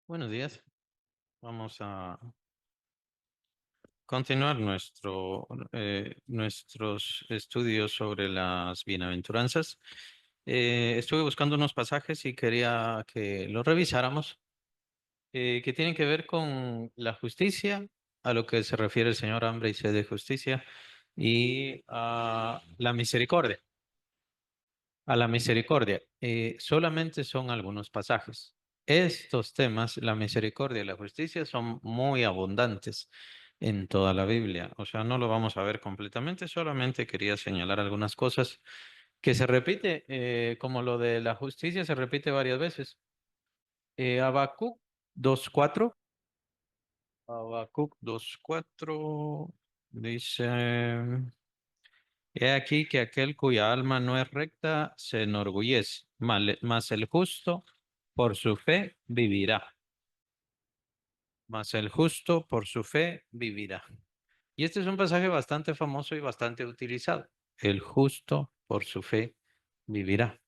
Buenos días. Vamos a continuar nuestros estudios sobre las bienaventuranzas. Estuve buscando unos pasajes y quería que los revisáramos, que tienen que ver con la justicia, a lo que se refiere el Señor, hambre y sed de justicia, y a la misericordia. A la misericordia. Solamente son algunos pasajes. Estos temas, la misericordia y la justicia, son muy abundantes en toda la Biblia. O sea, no lo vamos a ver completamente, solamente quería señalar algunas cosas que se repite, como lo de la justicia se repite varias veces. Habacuc 2:4. Habacuc 2:4 dice. He aquí que aquel cuya alma no es recta se enorgullece, mas el justo por su fe vivirá. Mas el justo por su fe vivirá. Y este es un pasaje bastante famoso y bastante utilizado. El justo por su fe vivirá.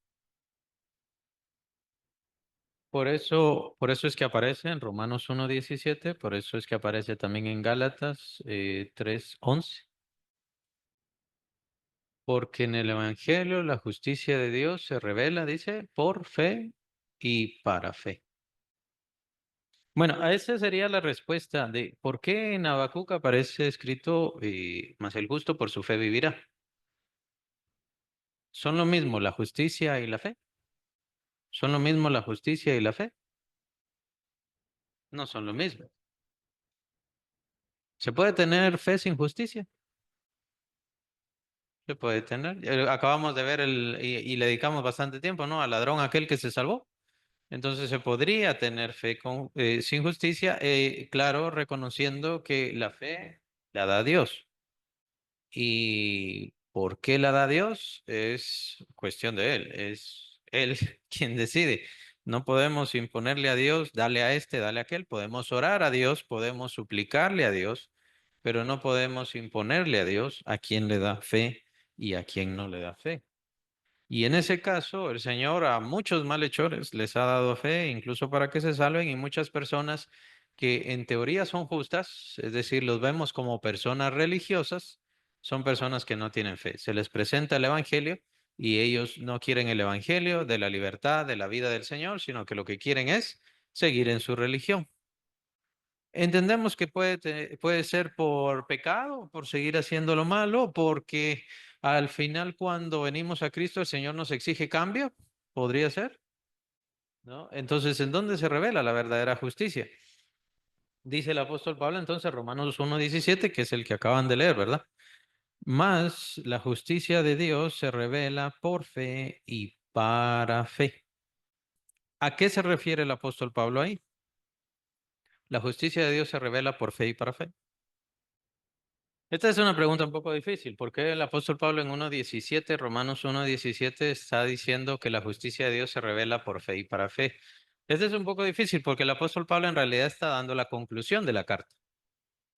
Por eso es que aparece en Romanos 1:17, por eso es que aparece también en Gálatas 3:11. Porque en el Evangelio la justicia de Dios se revela, dice, por fe y para fe. Bueno, a esa sería la respuesta de por qué en Habacuc aparece escrito, mas el justo por su fe vivirá. ¿Son lo mismo la justicia y la fe? ¿Son lo mismo la justicia y la fe? No son lo mismo. ¿Se puede tener fe sin justicia? Se puede tener. Acabamos de ver y le dedicamos bastante tiempo, ¿no? Al ladrón aquel que se salvó. Entonces se podría tener fe sin justicia, claro, reconociendo que la fe la da Dios. ¿Y por qué la da Dios? Es cuestión de Él, es Él quien decide. No podemos imponerle a Dios, dale a este, dale a aquel. Podemos orar a Dios, podemos suplicarle a Dios, pero no podemos imponerle a Dios a quien le da fe y a quien no le da fe. Y en ese caso, el Señor a muchos malhechores les ha dado fe, incluso para que se salven, y muchas personas que en teoría son justas, es decir, los vemos como personas religiosas, son personas que no tienen fe. Se les presenta el Evangelio y ellos no quieren el Evangelio de la libertad, de la vida del Señor, sino que lo que quieren es seguir en su religión. Entendemos que puede ser por pecado, por seguir haciendo lo malo, porque al final cuando venimos a Cristo el Señor nos exige cambio, podría ser, ¿no? Entonces, ¿en dónde se revela la verdadera justicia? Dice el apóstol Pablo entonces, Romanos 1:17, que es el que acaban de leer, ¿verdad? Mas la justicia de Dios se revela por fe y para fe. ¿A qué se refiere el apóstol Pablo ahí? La justicia de Dios se revela por fe y para fe. Esta es una pregunta un poco difícil. ¿Por qué el apóstol Pablo en 1:17, Romanos 1:17, está diciendo que la justicia de Dios se revela por fe y para fe? Este es un poco difícil porque el apóstol Pablo en realidad está dando la conclusión de la carta.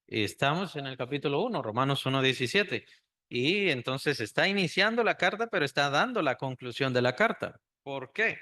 Estamos en el capítulo 1, Romanos 1:17, y entonces está iniciando la carta, pero está dando la conclusión de la carta. ¿Por qué?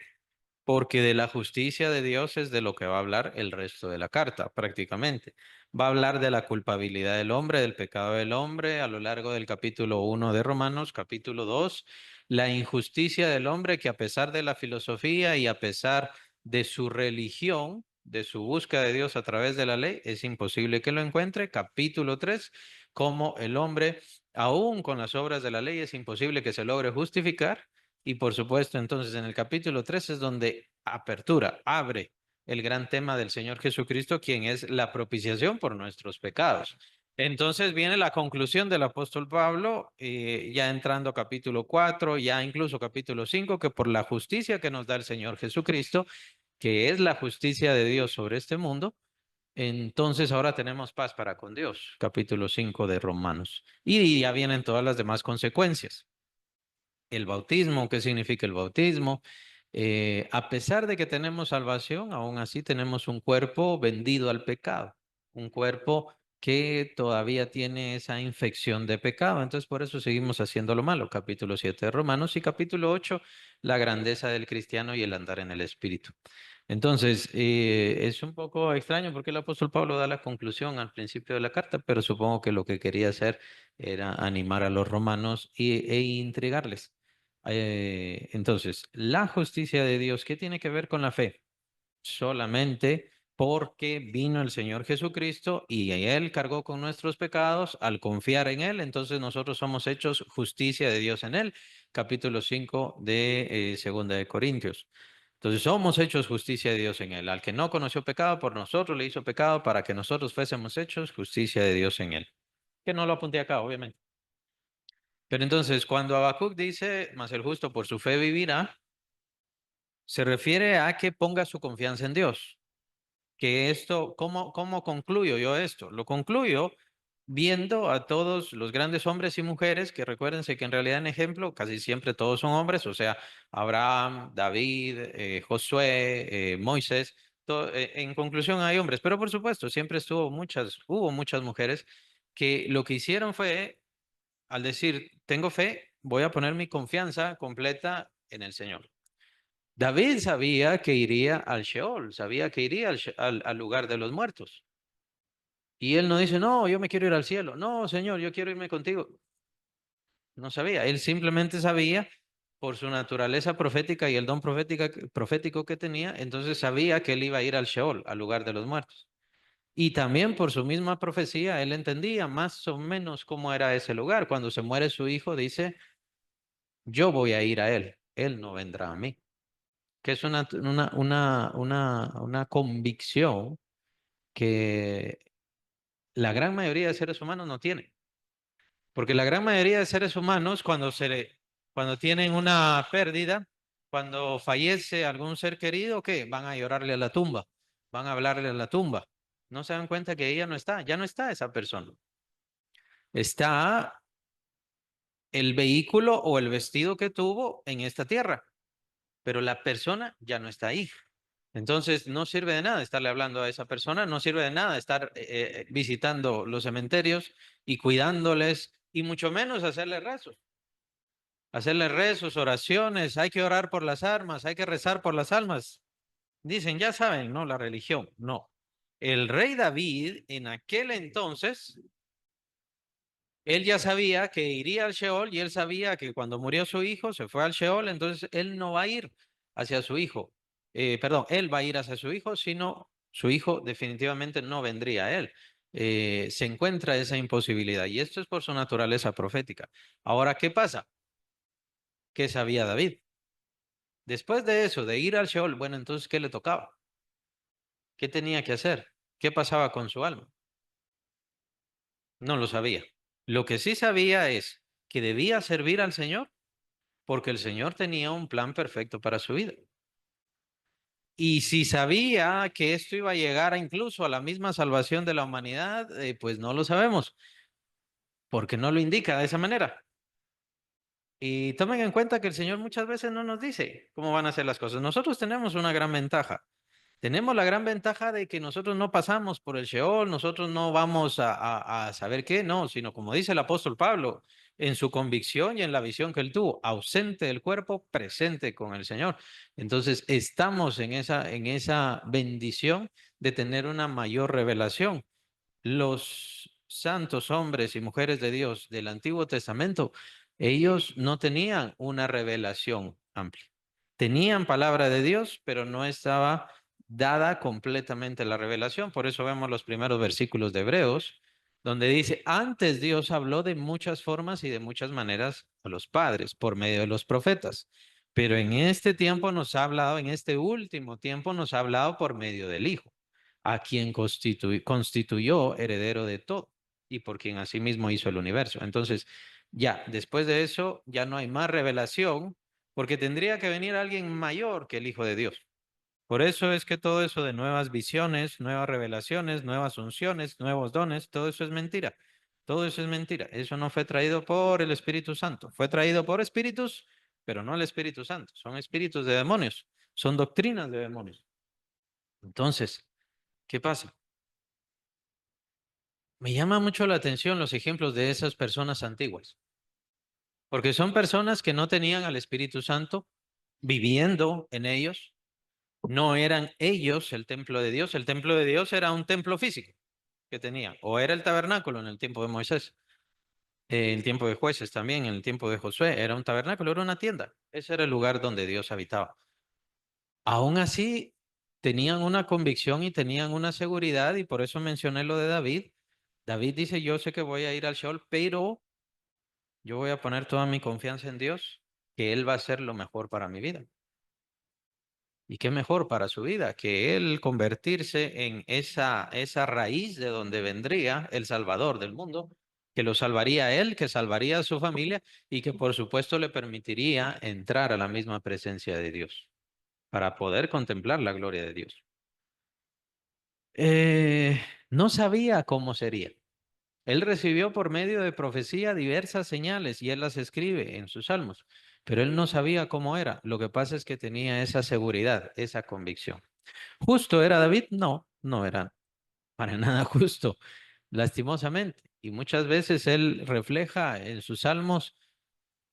Porque de la justicia de Dios es de lo que va a hablar el resto de la carta, prácticamente. Va a hablar de la culpabilidad del hombre, del pecado del hombre, a lo largo del capítulo 1 de Romanos, capítulo 2, la injusticia del hombre que a pesar de la filosofía y a pesar de su religión, de su búsqueda de Dios a través de la ley, es imposible que lo encuentre. Capítulo 3, cómo el hombre, aún con las obras de la ley, es imposible que se logre justificar. Y por supuesto, entonces en el capítulo 3 es donde abre el gran tema del Señor Jesucristo, quien es la propiciación por nuestros pecados. Entonces viene la conclusión del apóstol Pablo, ya entrando a capítulo 4, ya incluso capítulo 5, que por la justicia que nos da el Señor Jesucristo, que es la justicia de Dios sobre este mundo, entonces ahora tenemos paz para con Dios, capítulo 5 de Romanos. Y ya vienen todas las demás consecuencias. El bautismo, ¿qué significa el bautismo? A pesar de que tenemos salvación, aún así tenemos un cuerpo vendido al pecado, un cuerpo que todavía tiene esa infección de pecado. Entonces, por eso seguimos haciendo lo malo. Capítulo 7 de Romanos y capítulo 8, la grandeza del cristiano y el andar en el Espíritu. Entonces, es un poco extraño porque el apóstol Pablo da la conclusión al principio de la carta, pero supongo que lo que quería hacer era animar a los romanos e intrigarles. Entonces, la justicia de Dios, ¿qué tiene que ver con la fe? Solamente porque vino el Señor Jesucristo y Él cargó con nuestros pecados al confiar en Él, entonces nosotros somos hechos justicia de Dios en Él. Capítulo 5 de Segunda de Corintios. Entonces somos hechos justicia de Dios en Él. Al que no conoció pecado, por nosotros le hizo pecado para que nosotros fuésemos hechos justicia de Dios en Él. Que no lo apunté acá, obviamente. Pero entonces, cuando Habacuc dice, mas el justo por su fe vivirá, se refiere a que ponga su confianza en Dios. Que esto, ¿cómo concluyo yo esto? Lo concluyo viendo a todos los grandes hombres y mujeres, que recuérdense que en realidad en ejemplo casi siempre todos son hombres, o sea, Abraham, David, Josué, Moisés, en conclusión hay hombres, pero por supuesto siempre hubo muchas mujeres que lo que hicieron fue, al decir, tengo fe, voy a poner mi confianza completa en el Señor. David sabía que iría al Sheol, sabía que iría al lugar de los muertos. Y él no dice, no, yo me quiero ir al cielo. No, Señor, yo quiero irme contigo. No sabía. Él simplemente sabía por su naturaleza profética y el don profético que tenía, entonces sabía que él iba a ir al Sheol, al lugar de los muertos. Y también por su misma profecía, él entendía más o menos cómo era ese lugar. Cuando se muere su hijo, dice, yo voy a ir a él no vendrá a mí. Que es una convicción que la gran mayoría de seres humanos no tiene. Porque la gran mayoría de seres humanos, cuando tienen una pérdida, cuando fallece algún ser querido, ¿qué? Van a llorarle a la tumba, van a hablarle a la tumba. No se dan cuenta que ella no está, ya no está esa persona. Está el vehículo o el vestido que tuvo en esta tierra, pero la persona ya no está ahí. Entonces, no sirve de nada estarle hablando a esa persona, no sirve de nada estar visitando los cementerios y cuidándoles, y mucho menos hacerles rezos. Hacerles rezos, oraciones, hay que orar por las almas, hay que rezar por las almas. Dicen, ya saben, no, la religión, no. El rey David, en aquel entonces, él ya sabía que iría al Sheol y él sabía que cuando murió su hijo se fue al Sheol, entonces él no va a ir hacia su hijo. Perdón, él va a ir hacia su hijo, sino su hijo definitivamente no vendría a él. Se encuentra esa imposibilidad y esto es por su naturaleza profética. Ahora, ¿qué pasa? ¿Qué sabía David? Después de eso, de ir al Sheol, bueno, entonces, ¿qué le tocaba? ¿Qué tenía que hacer? ¿Qué pasaba con su alma? No lo sabía. Lo que sí sabía es que debía servir al Señor porque el Señor tenía un plan perfecto para su vida. Y si sabía que esto iba a llegar incluso a la misma salvación de la humanidad, pues no lo sabemos, porque no lo indica de esa manera. Y tomen en cuenta que el Señor muchas veces no nos dice cómo van a ser las cosas. Nosotros tenemos una gran ventaja. Tenemos la gran ventaja de que nosotros no pasamos por el Sheol, nosotros no vamos a saber qué, no, sino como dice el apóstol Pablo, en su convicción y en la visión que él tuvo, ausente del cuerpo, presente con el Señor. Entonces, estamos en esa bendición de tener una mayor revelación. Los santos hombres y mujeres de Dios del Antiguo Testamento, ellos no tenían una revelación amplia. Tenían palabra de Dios, pero no estaba dada completamente la revelación. Por eso vemos los primeros versículos de Hebreos, donde dice, antes Dios habló de muchas formas y de muchas maneras a los padres por medio de los profetas. Pero en este tiempo nos ha hablado, en este último tiempo nos ha hablado por medio del Hijo, a quien constituyó heredero de todo y por quien asimismo hizo el universo. Entonces, ya, después de eso, ya no hay más revelación, porque tendría que venir alguien mayor que el Hijo de Dios. Por eso es que todo eso de nuevas visiones, nuevas revelaciones, nuevas unciones, nuevos dones, todo eso es mentira. Todo eso es mentira. Eso no fue traído por el Espíritu Santo. Fue traído por espíritus, pero no el Espíritu Santo. Son espíritus de demonios. Son doctrinas de demonios. Entonces, ¿qué pasa? Me llama mucho la atención los ejemplos de esas personas antiguas, porque son personas que no tenían al Espíritu Santo viviendo en ellos, No eran ellos el templo de Dios. El templo de Dios era un templo físico que tenía, o era el tabernáculo en el tiempo de Moisés, en el tiempo de jueces también, en el tiempo de Josué, era un tabernáculo, era una tienda. Ese era el lugar donde Dios habitaba. Aún así, tenían una convicción y tenían una seguridad, y por eso mencioné lo de David. David dice, yo sé que voy a ir al Sheol, pero yo voy a poner toda mi confianza en Dios, que Él va a hacer lo mejor para mi vida. ¿Y qué mejor para su vida que Él convertirse en esa raíz de donde vendría el Salvador del mundo, que lo salvaría a Él, que salvaría a su familia y que por supuesto le permitiría entrar a la misma presencia de Dios para poder contemplar la gloria de Dios? Eh, no sabía cómo sería. Él recibió por medio de profecía diversas señales y él las escribe en sus salmos, pero él no sabía cómo era. Lo que pasa es que tenía esa seguridad, esa convicción. ¿Justo era David? No, no era para nada justo, lastimosamente. Y muchas veces él refleja en sus salmos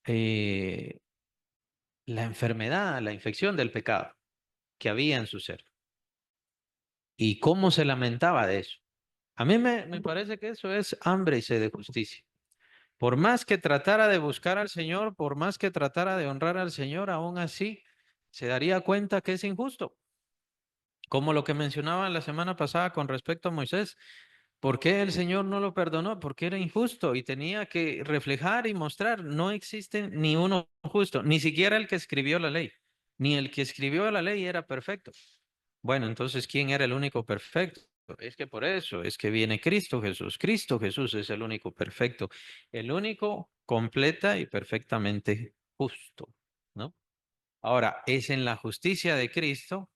eh, la enfermedad, la infección del pecado que había en su ser y cómo se lamentaba de eso. A mí me parece que eso es hambre y sed de justicia. Por más que tratara de buscar al Señor, por más que tratara de honrar al Señor, aún así se daría cuenta que es injusto. Como lo que mencionaba la semana pasada con respecto a Moisés. ¿Por qué el Señor no lo perdonó? Porque era injusto y tenía que reflejar y mostrar, no existe ni uno justo, ni siquiera el que escribió la ley, ni el que escribió la ley era perfecto. Bueno, entonces, ¿quién era el único perfecto? Es que por eso es que viene Cristo Jesús. Cristo Jesús es el único perfecto, el único completa y perfectamente justo, ¿no? Ahora, es en la justicia de Cristo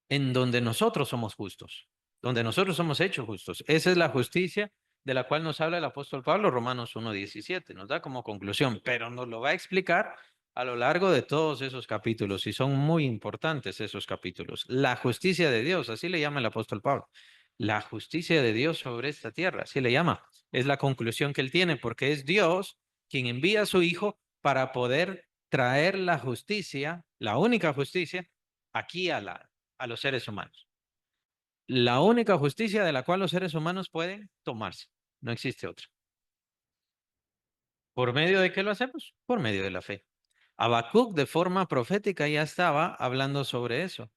en donde nosotros somos justos, donde nosotros somos hechos justos. Esa es la justicia de la cual nos habla el apóstol Pablo, Romanos 1:17, nos da como conclusión, pero nos lo va a explicar a lo largo de todos esos capítulos y son muy importantes esos capítulos. La justicia de Dios, así le llama el apóstol Pablo. La justicia de Dios sobre esta tierra, así le llama. Es la conclusión que él tiene, porque es Dios quien envía a su Hijo para poder traer la justicia, la única justicia, aquí a los seres humanos. La única justicia de la cual los seres humanos pueden tomarse. No existe otra. ¿Por medio de qué lo hacemos? Por medio de la fe. Habacuc de forma profética ya estaba hablando sobre eso,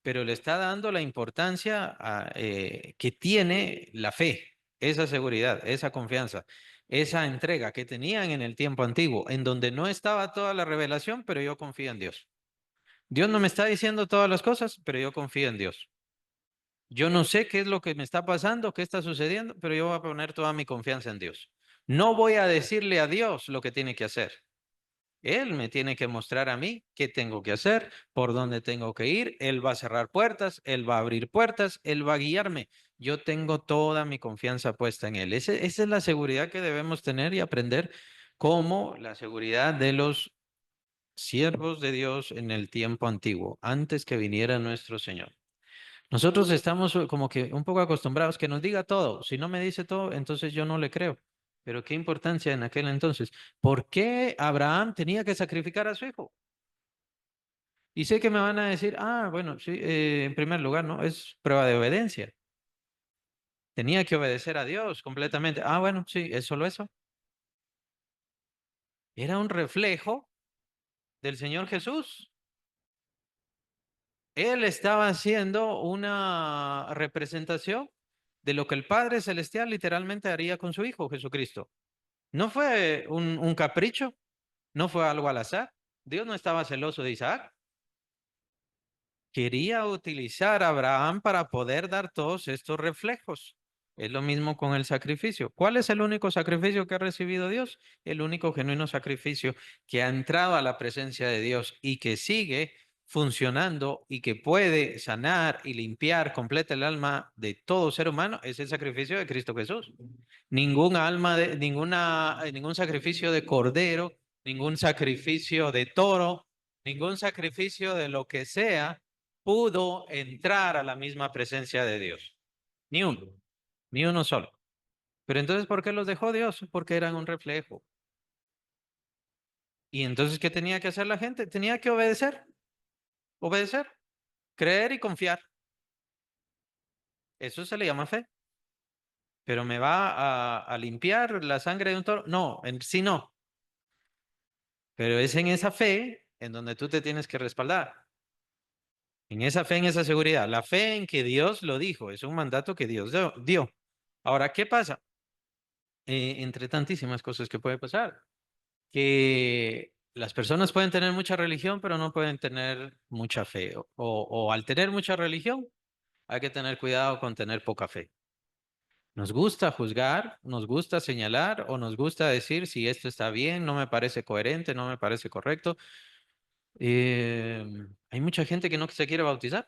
pero le está dando la importancia que tiene la fe, esa seguridad, esa confianza, esa entrega que tenían en el tiempo antiguo, en donde no estaba toda la revelación, pero yo confío en Dios. Dios no me está diciendo todas las cosas, pero yo confío en Dios. Yo no sé qué es lo que me está pasando, qué está sucediendo, pero yo voy a poner toda mi confianza en Dios. No voy a decirle a Dios lo que tiene que hacer. Él me tiene que mostrar a mí qué tengo que hacer, por dónde tengo que ir. Él va a cerrar puertas, Él va a abrir puertas, Él va a guiarme. Yo tengo toda mi confianza puesta en Él. Esa es la seguridad que debemos tener y aprender como la seguridad de los siervos de Dios en el tiempo antiguo, antes que viniera nuestro Señor. Nosotros estamos como que un poco acostumbrados que nos diga todo. Si no me dice todo, entonces yo no le creo. Pero qué importancia en aquel entonces. ¿Por qué Abraham tenía que sacrificar a su hijo? Y sé que me van a decir, ah, bueno, sí, en primer lugar, ¿no? Es prueba de obediencia. Tenía que obedecer a Dios completamente. Ah, bueno, sí, es solo eso. Era un reflejo del Señor Jesús. Él estaba haciendo una representación de lo que el Padre Celestial literalmente haría con su Hijo Jesucristo. No fue un capricho, no fue algo al azar. Dios no estaba celoso de Isaac. Quería utilizar a Abraham para poder dar todos estos reflejos. Es lo mismo con el sacrificio. ¿Cuál es el único sacrificio que ha recibido Dios? El único genuino sacrificio que ha entrado a la presencia de Dios y que sigue funcionando y que puede sanar y limpiar completa el alma de todo ser humano es el sacrificio de Cristo Jesús. Ningún sacrificio de cordero, ningún sacrificio de toro, ningún sacrificio de lo que sea pudo entrar a la misma presencia de Dios. Ni uno, ni uno solo. Pero entonces, ¿por qué los dejó Dios? Porque eran un reflejo. Y entonces, ¿qué tenía que hacer la gente? Tenía que obedecer, obedecer. creer y confiar. Eso se le llama fe. Pero ¿me va a limpiar la sangre de un toro? No, en sí no. Pero es en esa fe en donde tú te tienes que respaldar. En esa fe, en esa seguridad. La fe en que Dios lo dijo. Es un mandato que Dios dio. Ahora, ¿qué pasa? Entre tantísimas cosas que puede pasar. Que las personas pueden tener mucha religión, pero no pueden tener mucha fe. O al tener mucha religión, hay que tener cuidado con tener poca fe. Nos gusta juzgar, nos gusta señalar o nos gusta decir si esto está bien, no me parece coherente, no me parece correcto. Eh, Hay mucha gente que no se quiere bautizar.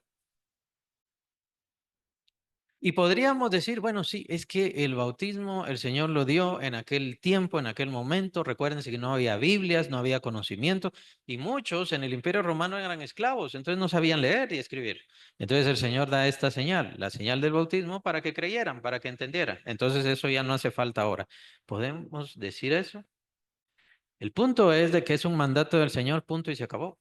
Y podríamos decir, bueno, sí, es que el bautismo el Señor lo dio en aquel tiempo, en aquel momento. Recuérdense que no había Biblias, no había conocimiento y muchos en el Imperio Romano eran esclavos, entonces no sabían leer y escribir. Entonces el Señor da esta señal, la señal del bautismo, para que creyeran, para que entendieran. Entonces eso ya no hace falta ahora. ¿Podemos decir eso? El punto es de que es un mandato del Señor, punto y se acabó.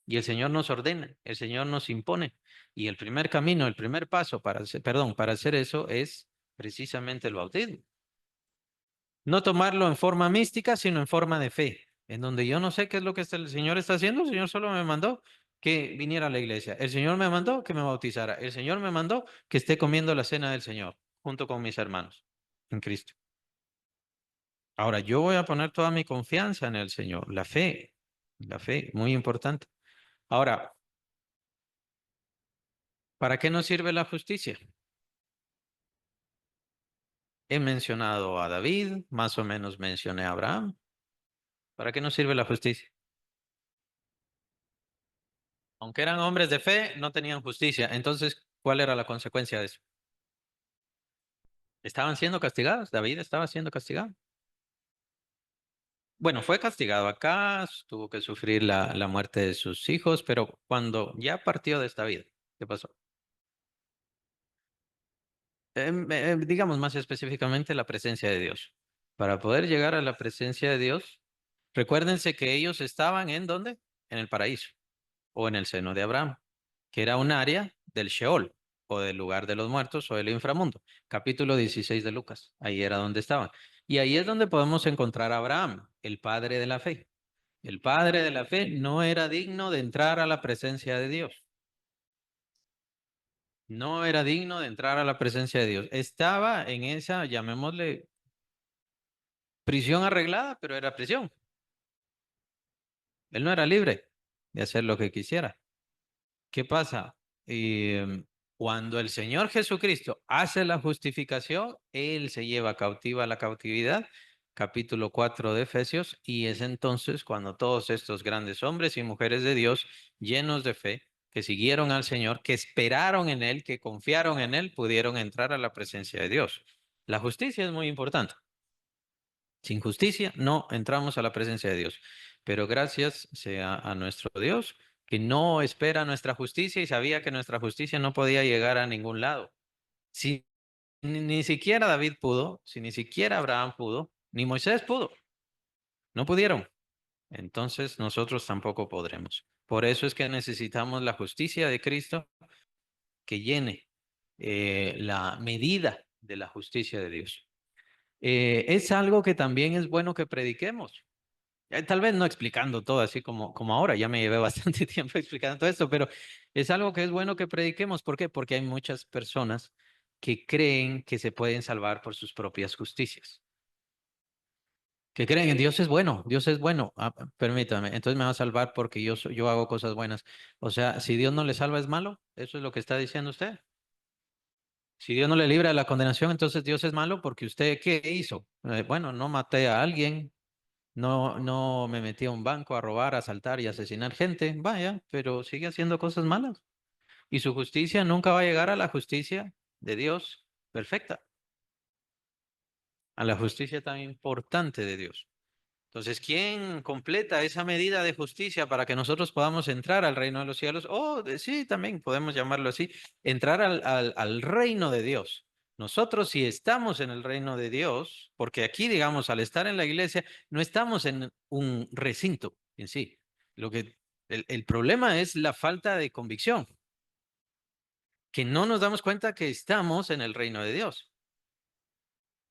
Y el Señor nos ordena, el Señor nos impone. Y el primer camino, el primer paso para hacer, perdón, para hacer eso es precisamente el bautismo. No tomarlo en forma mística, sino en forma de fe, en donde yo no sé qué es lo que el Señor está haciendo. El Señor solo me mandó que viniera a la iglesia. El Señor me mandó que me bautizara. El Señor me mandó que esté comiendo la cena del Señor junto con mis hermanos en Cristo. Ahora, yo voy a poner toda mi confianza en el Señor, la fe, muy importante. Ahora, ¿para qué nos sirve la justicia? He mencionado a David, más o menos mencioné a Abraham. ¿Para qué nos sirve la justicia? Aunque eran hombres de fe, no tenían justicia. Entonces, ¿cuál era la consecuencia de eso? Estaban siendo castigados. David estaba siendo castigado. Bueno, fue castigado acá, tuvo que sufrir la muerte de sus hijos, pero cuando ya partió de esta vida, ¿qué pasó? Digamos más específicamente la presencia de Dios. Para poder llegar a la presencia de Dios, recuérdense que ellos estaban ¿en dónde? En el paraíso o en el seno de Abraham, que era un área del Sheol o del lugar de los muertos o del inframundo. Capítulo 16 de Lucas, ahí era donde estaban. Y ahí es donde podemos encontrar a Abraham, el padre de la fe. El padre de la fe no era digno de entrar a la presencia de Dios. No era digno de entrar a la presencia de Dios. Estaba en esa, llamémosle, prisión arreglada, pero era prisión. Él no era libre de hacer lo que quisiera. ¿Qué pasa? Cuando el Señor Jesucristo hace la justificación, Él se lleva cautiva la cautividad, capítulo 4 de Efesios, y es entonces cuando todos estos grandes hombres y mujeres de Dios, llenos de fe, que siguieron al Señor, que esperaron en Él, que confiaron en Él, pudieron entrar a la presencia de Dios. La justicia es muy importante. Sin justicia no entramos a la presencia de Dios. Pero gracias sea a nuestro Dios que no espera nuestra justicia y sabía que nuestra justicia no podía llegar a ningún lado. Si ni siquiera David pudo, si ni siquiera Abraham pudo, ni Moisés pudo, no pudieron. Entonces nosotros tampoco podremos. Por eso es que necesitamos la justicia de Cristo que llene la medida de la justicia de Dios. Es algo que también es bueno que prediquemos. Tal vez no explicando todo así como ahora, ya me llevé bastante tiempo explicando todo esto, pero es algo que es bueno que prediquemos. ¿Por qué? Porque hay muchas personas que creen que se pueden salvar por sus propias justicias, que creen en Dios es bueno, Dios es bueno. Permítame, entonces me va a salvar porque yo hago cosas buenas. O sea, si Dios no le salva es malo, eso es lo que está diciendo usted. Si Dios no le libra de la condenación, entonces Dios es malo porque usted, ¿qué hizo? Bueno, no maté a alguien. No, no me metí a un banco a robar, a asaltar y asesinar gente, vaya, pero sigue haciendo cosas malas. Y su justicia nunca va a llegar a la justicia de Dios perfecta, a la justicia tan importante de Dios. Entonces, ¿quién completa esa medida de justicia para que nosotros podamos entrar al reino de los cielos? Sí, también podemos llamarlo así, entrar al reino de Dios. Nosotros si estamos en el reino de Dios, porque aquí, digamos, al estar en la iglesia, no estamos en un recinto en sí. El problema es la falta de convicción. que no nos damos cuenta que estamos en el reino de Dios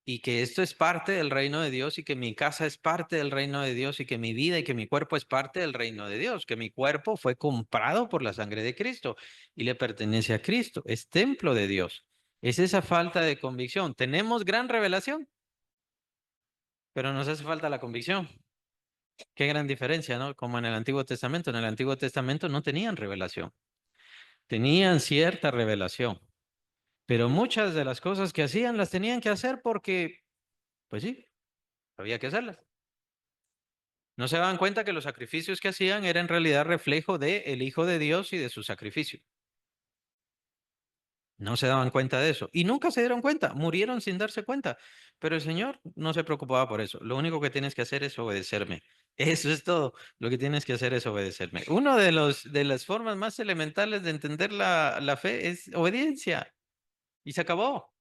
y que esto es parte del reino de Dios y que mi casa es parte del reino de Dios y que mi vida y que mi cuerpo es parte del reino de Dios, que mi cuerpo fue comprado por la sangre de Cristo y le pertenece a Cristo, es templo de Dios. Es esa falta de convicción. Tenemos gran revelación, pero nos hace falta la convicción. Qué gran diferencia, ¿no? Como en el Antiguo Testamento. En el Antiguo Testamento no tenían revelación, tenían cierta revelación, pero muchas de las cosas que hacían las tenían que hacer porque, pues sí, había que hacerlas. No se daban cuenta que los sacrificios que hacían eran en realidad reflejo de el Hijo de Dios y de su sacrificio. No se daban cuenta de eso. Y nunca se dieron cuenta. Murieron sin darse cuenta. Pero el Señor no se preocupaba por eso. Lo único que tienes que hacer es obedecerme. Eso es todo. Lo que tienes que hacer es obedecerme. Uno de las formas más elementales de entender la fe es obediencia. Y se acabó.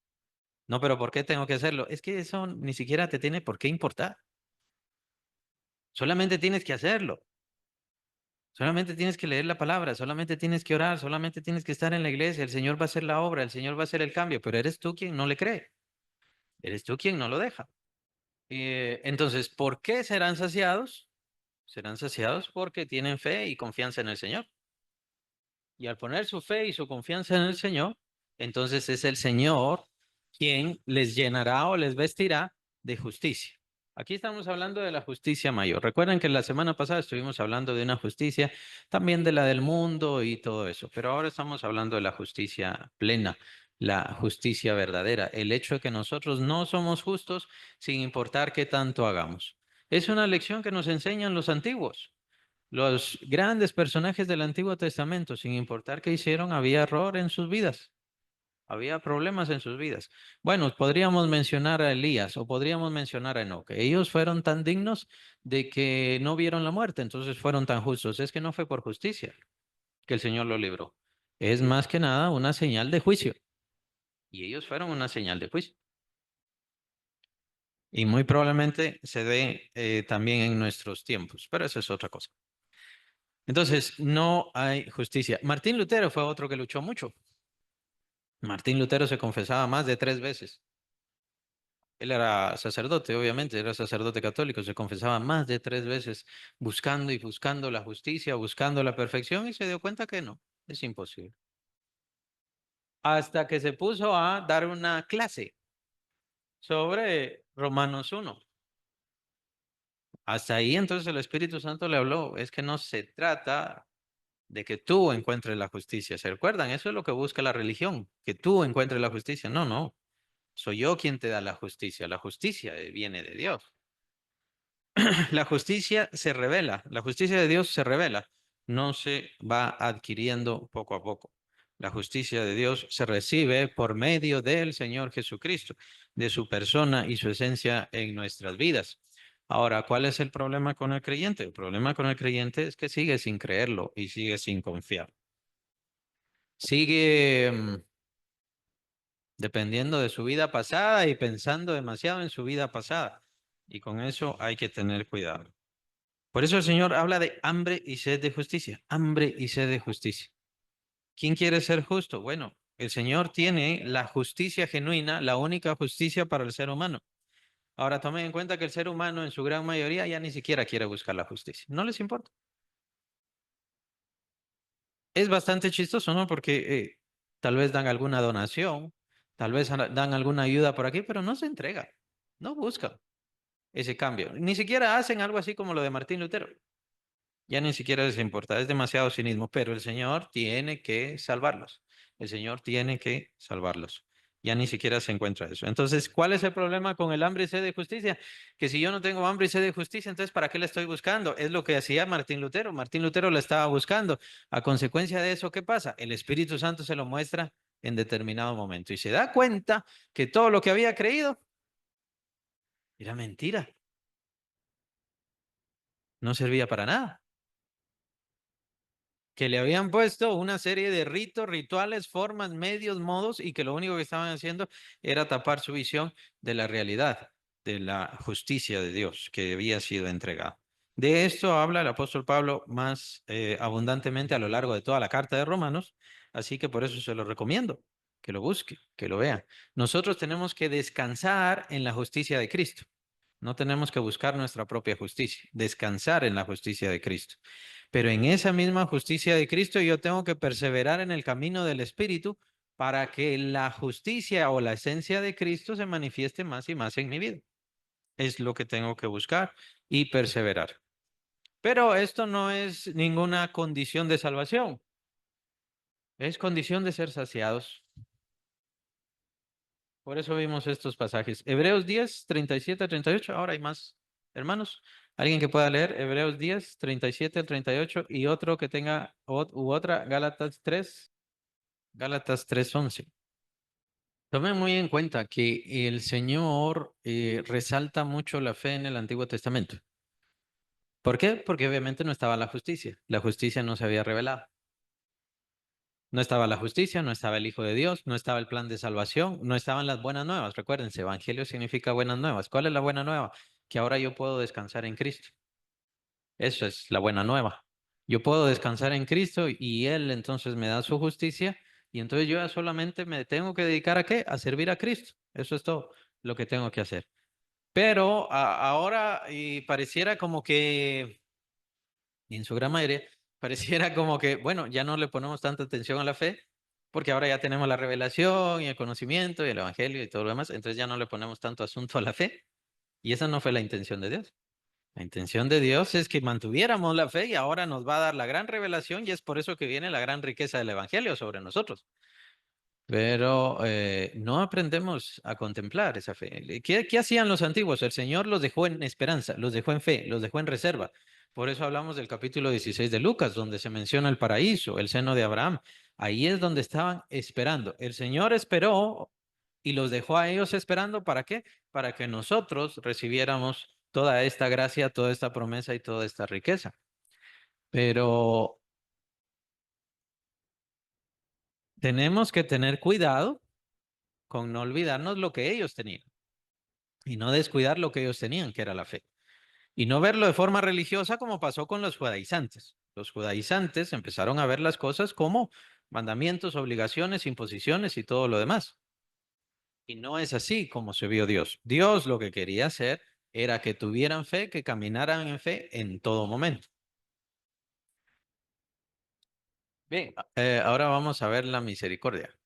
No, pero ¿por qué tengo que hacerlo? Es que eso ni siquiera te tiene por qué importar. Solamente tienes que hacerlo. Solamente tienes que leer la palabra, solamente tienes que orar, solamente tienes que estar en la iglesia. El Señor va a hacer la obra, el Señor va a hacer el cambio, pero eres tú quien no le cree, eres tú quien no lo deja. Entonces, ¿por qué serán saciados? Serán saciados porque tienen fe y confianza en el Señor. Y al poner su fe y su confianza en el Señor, entonces es el Señor quien les llenará o les vestirá de justicia. Aquí estamos hablando de la justicia mayor. Recuerden que la semana pasada estuvimos hablando de una justicia, también de la del mundo y todo eso, pero ahora estamos hablando de la justicia plena, la justicia verdadera, el hecho de que nosotros no somos justos sin importar qué tanto hagamos. Es una lección que nos enseñan los antiguos. Los grandes personajes del Antiguo Testamento, sin importar qué hicieron, había error en sus vidas, había problemas en sus vidas. Bueno, podríamos mencionar a Elías o podríamos mencionar a Enoc. Ellos fueron tan dignos de que no vieron la muerte, entonces fueron tan justos. Es que no fue por justicia que el Señor lo libró. Es más que nada una señal de juicio. Y ellos fueron una señal de juicio. Y muy probablemente se dé también en nuestros tiempos, pero eso es otra cosa. Entonces, no hay justicia. Martín Lutero fue otro que luchó mucho. Martín Lutero se confesaba más de 3 veces. Él era sacerdote, obviamente, era sacerdote católico, se confesaba más de 3 veces buscando y buscando la justicia, buscando la perfección y se dio cuenta que no, es imposible. Hasta que se puso a dar una clase sobre Romanos 1. Hasta ahí entonces el Espíritu Santo le habló, es que no se trata de que tú encuentres la justicia. ¿Se recuerdan? Eso es lo que busca la religión, que tú encuentres la justicia. No, no. Soy yo quien te da la justicia. La justicia viene de Dios. La justicia se revela. La justicia de Dios se revela. No se va adquiriendo poco a poco. La justicia de Dios se recibe por medio del Señor Jesucristo, de su persona y su esencia en nuestras vidas. Ahora, ¿cuál es el problema con el creyente? El problema con el creyente es que sigue sin creerlo y sigue sin confiar. Sigue dependiendo de su vida pasada y pensando demasiado en su vida pasada. Y con eso hay que tener cuidado. Por eso el Señor habla de hambre y sed de justicia, hambre y sed de justicia. ¿Quién quiere ser justo? Bueno, el Señor tiene la justicia genuina, la única justicia para el ser humano. Ahora tomen en cuenta que el ser humano en su gran mayoría ya ni siquiera quiere buscar la justicia. No les importa. Es bastante chistoso, ¿no? Porque tal vez dan alguna donación, tal vez dan alguna ayuda por aquí, pero no se entrega, no buscan ese cambio. Ni siquiera hacen algo así como lo de Martín Lutero. Ya ni siquiera les importa, es demasiado cinismo, pero el Señor tiene que salvarlos. El Señor tiene que salvarlos. Ya ni siquiera se encuentra eso. Entonces, ¿cuál es el problema con el hambre y sed de justicia? Que si yo no tengo hambre y sed de justicia, entonces ¿para qué la estoy buscando? Es lo que hacía Martín Lutero. Martín Lutero la estaba buscando. A consecuencia de eso, ¿qué pasa? El Espíritu Santo se lo muestra en determinado momento y se da cuenta que todo lo que había creído era mentira, no servía para nada. Que le habían puesto una serie de ritos, rituales, formas, medios, modos y que lo único que estaban haciendo era tapar su visión de la realidad, de la justicia de Dios que había sido entregada. De esto habla el apóstol Pablo más abundantemente a lo largo de toda la carta de Romanos, Así que por eso se lo recomiendo, que lo busque, que lo vea. Nosotros tenemos que descansar en la justicia de Cristo. No tenemos que buscar nuestra propia justicia, descansar en la justicia de Cristo. Pero en esa misma justicia de Cristo yo tengo que perseverar en el camino del Espíritu para que la justicia o la esencia de Cristo se manifieste más y más en mi vida. Es lo que tengo que buscar y perseverar. Pero esto no es ninguna condición de salvación, es condición de ser saciados. Por eso vimos estos pasajes. Hebreos 10, 37 al 38. Ahora hay más, hermanos. Alguien que pueda leer Hebreos 10, 37 al 38 y otro que tenga u otra, Gálatas 3, Gálatas 3, 11. Tomen muy en cuenta que el Señor resalta mucho la fe en el Antiguo Testamento. ¿Por qué? Porque obviamente no estaba la justicia. La justicia no se había revelado. No estaba la justicia, no estaba el Hijo de Dios, no estaba el plan de salvación, no estaban las buenas nuevas. Recuérdense, evangelio significa buenas nuevas. ¿Cuál es la buena nueva? Que ahora yo puedo descansar en Cristo. Eso es la buena nueva. Yo puedo descansar en Cristo y Él entonces me da su justicia y entonces yo ya solamente me tengo que dedicar a qué? A servir a Cristo. Eso es todo lo que tengo que hacer. Pero ahora y pareciera como que y en su gran mayoría, pareciera como que, bueno, ya no le ponemos tanta atención a la fe, porque ahora ya tenemos la revelación y el conocimiento y el evangelio y todo lo demás, entonces ya no le ponemos tanto asunto a la fe, y esa no fue la intención de Dios. La intención de Dios es que mantuviéramos la fe y ahora nos va a dar la gran revelación y es por eso que viene la gran riqueza del evangelio sobre nosotros. Pero no aprendemos a contemplar esa fe. ¿Qué hacían los antiguos? El Señor los dejó en esperanza, los dejó en fe, los dejó en reserva. Por eso hablamos del capítulo 16 de Lucas, donde se menciona el paraíso, el seno de Abraham. Ahí es donde estaban esperando. El Señor esperó y los dejó a ellos esperando. ¿Para qué? Para que nosotros recibiéramos toda esta gracia, toda esta promesa y toda esta riqueza. Pero tenemos que tener cuidado con no olvidarnos lo que ellos tenían y no descuidar lo que ellos tenían, que era la fe. Y no verlo de forma religiosa como pasó con los judaizantes. Los judaizantes empezaron a ver las cosas como mandamientos, obligaciones, imposiciones y todo lo demás. Y no es así como se vio Dios. Dios lo que quería hacer era que tuvieran fe, que caminaran en fe en todo momento. Bien, ahora vamos a ver la misericordia.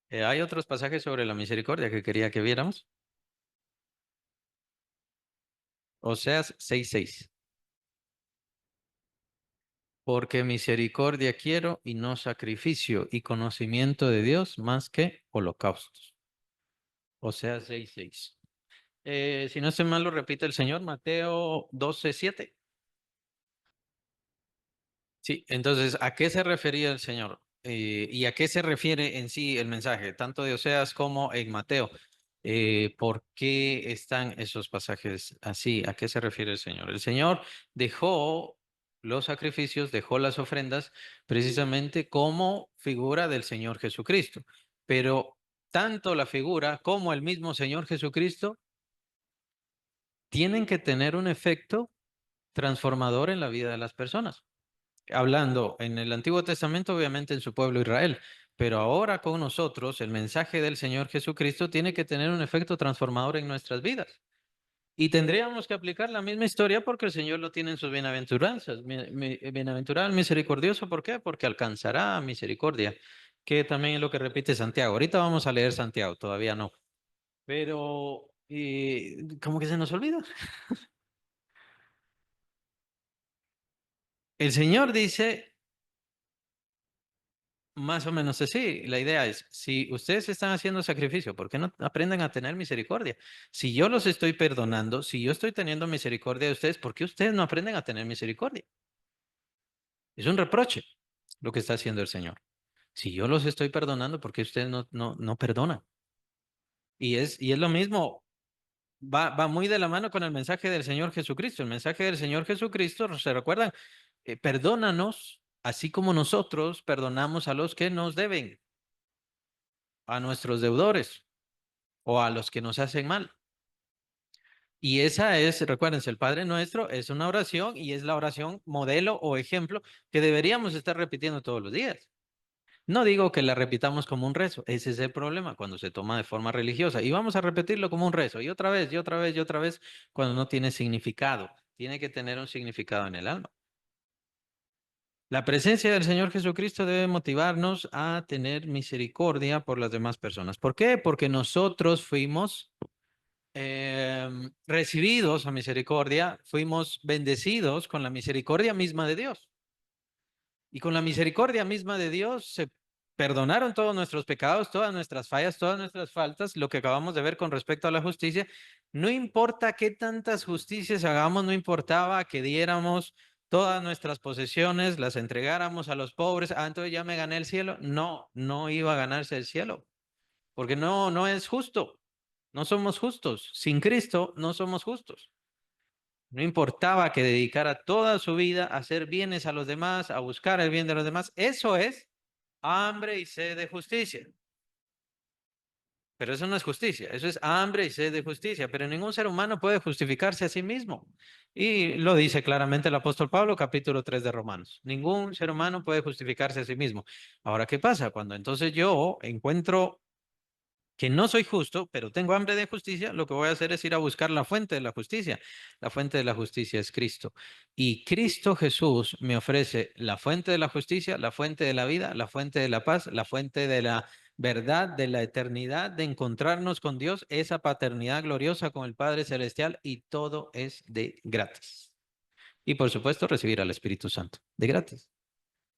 Hay otros pasajes sobre la misericordia que quería que viéramos. Oseas 6:6. Porque misericordia quiero y no sacrificio, y conocimiento de Dios más que holocaustos. O sea, 6:6. Si no estoy mal, lo repite el Señor, Mateo 12:7. Sí, entonces, ¿a qué se refería el Señor? ¿Y a qué se refiere en sí el mensaje, tanto de Oseas como en Mateo? ¿Por qué están esos pasajes así? ¿A qué se refiere el Señor? El Señor dejó los sacrificios, dejó las ofrendas precisamente como figura del Señor Jesucristo. Pero tanto la figura como el mismo Señor Jesucristo tienen que tener un efecto transformador en la vida de las personas. Hablando en el Antiguo Testamento, obviamente en su pueblo Israel, pero ahora con nosotros el mensaje del Señor Jesucristo tiene que tener un efecto transformador en nuestras vidas. Y tendríamos que aplicar la misma historia porque el Señor lo tiene en sus bienaventuranzas. Bienaventurado el misericordioso, ¿por qué? Porque alcanzará misericordia, que también es lo que repite Santiago. Ahorita vamos a leer Santiago, todavía no. Pero como que se nos olvida. El Señor dice más o menos así. La idea es, si ustedes están haciendo sacrificio, ¿por qué no aprenden a tener misericordia? Si yo los estoy perdonando, si yo estoy teniendo misericordia de ustedes, ¿por qué ustedes no aprenden a tener misericordia? Es un reproche lo que está haciendo el Señor. Si yo los estoy perdonando, ¿por qué ustedes no perdonan? Y es lo mismo, va muy de la mano con el mensaje del Señor Jesucristo. El mensaje del Señor Jesucristo, ¿se recuerdan? Perdónanos, así como nosotros perdonamos a los que nos deben, a nuestros deudores o a los que nos hacen mal. Y esa es, recuérdense, el Padre Nuestro es una oración y es la oración modelo o ejemplo que deberíamos estar repitiendo todos los días. No digo que la repitamos como un rezo, ese es el problema cuando se toma de forma religiosa. Y vamos a repetirlo como un rezo, y otra vez, y otra vez, y otra vez, cuando no tiene significado. Tiene que tener un significado en el alma. La presencia del Señor Jesucristo debe motivarnos a tener misericordia por las demás personas. ¿Por qué? Porque nosotros fuimos recibidos a misericordia, fuimos bendecidos con la misericordia misma de Dios. Y con la misericordia misma de Dios se perdonaron todos nuestros pecados, todas nuestras fallas, todas nuestras faltas, lo que acabamos de ver con respecto a la justicia. No importa qué tantas justicias hagamos, no importaba que diéramos todas nuestras posesiones, las entregáramos a los pobres, entonces ya me gané el cielo. No, no iba a ganarse el cielo, porque no, no es justo. No somos justos. Sin Cristo no somos justos. No importaba que dedicara toda su vida a hacer bienes a los demás, a buscar el bien de los demás. Eso es hambre y sed de justicia. Pero eso no es justicia, eso es hambre y sed de justicia. Pero ningún ser humano puede justificarse a sí mismo. Y lo dice claramente el apóstol Pablo, capítulo 3 de Romanos. Ningún ser humano puede justificarse a sí mismo. Ahora, ¿qué pasa? Cuando entonces yo encuentro que no soy justo, pero tengo hambre de justicia, lo que voy a hacer es ir a buscar la fuente de la justicia. La fuente de la justicia es Cristo. Y Cristo Jesús me ofrece la fuente de la justicia, la fuente de la vida, la fuente de la paz, la fuente de la verdad, de la eternidad, de encontrarnos con Dios, esa paternidad gloriosa con el Padre Celestial, y todo es de gratis. Y por supuesto, recibir al Espíritu Santo, de gratis.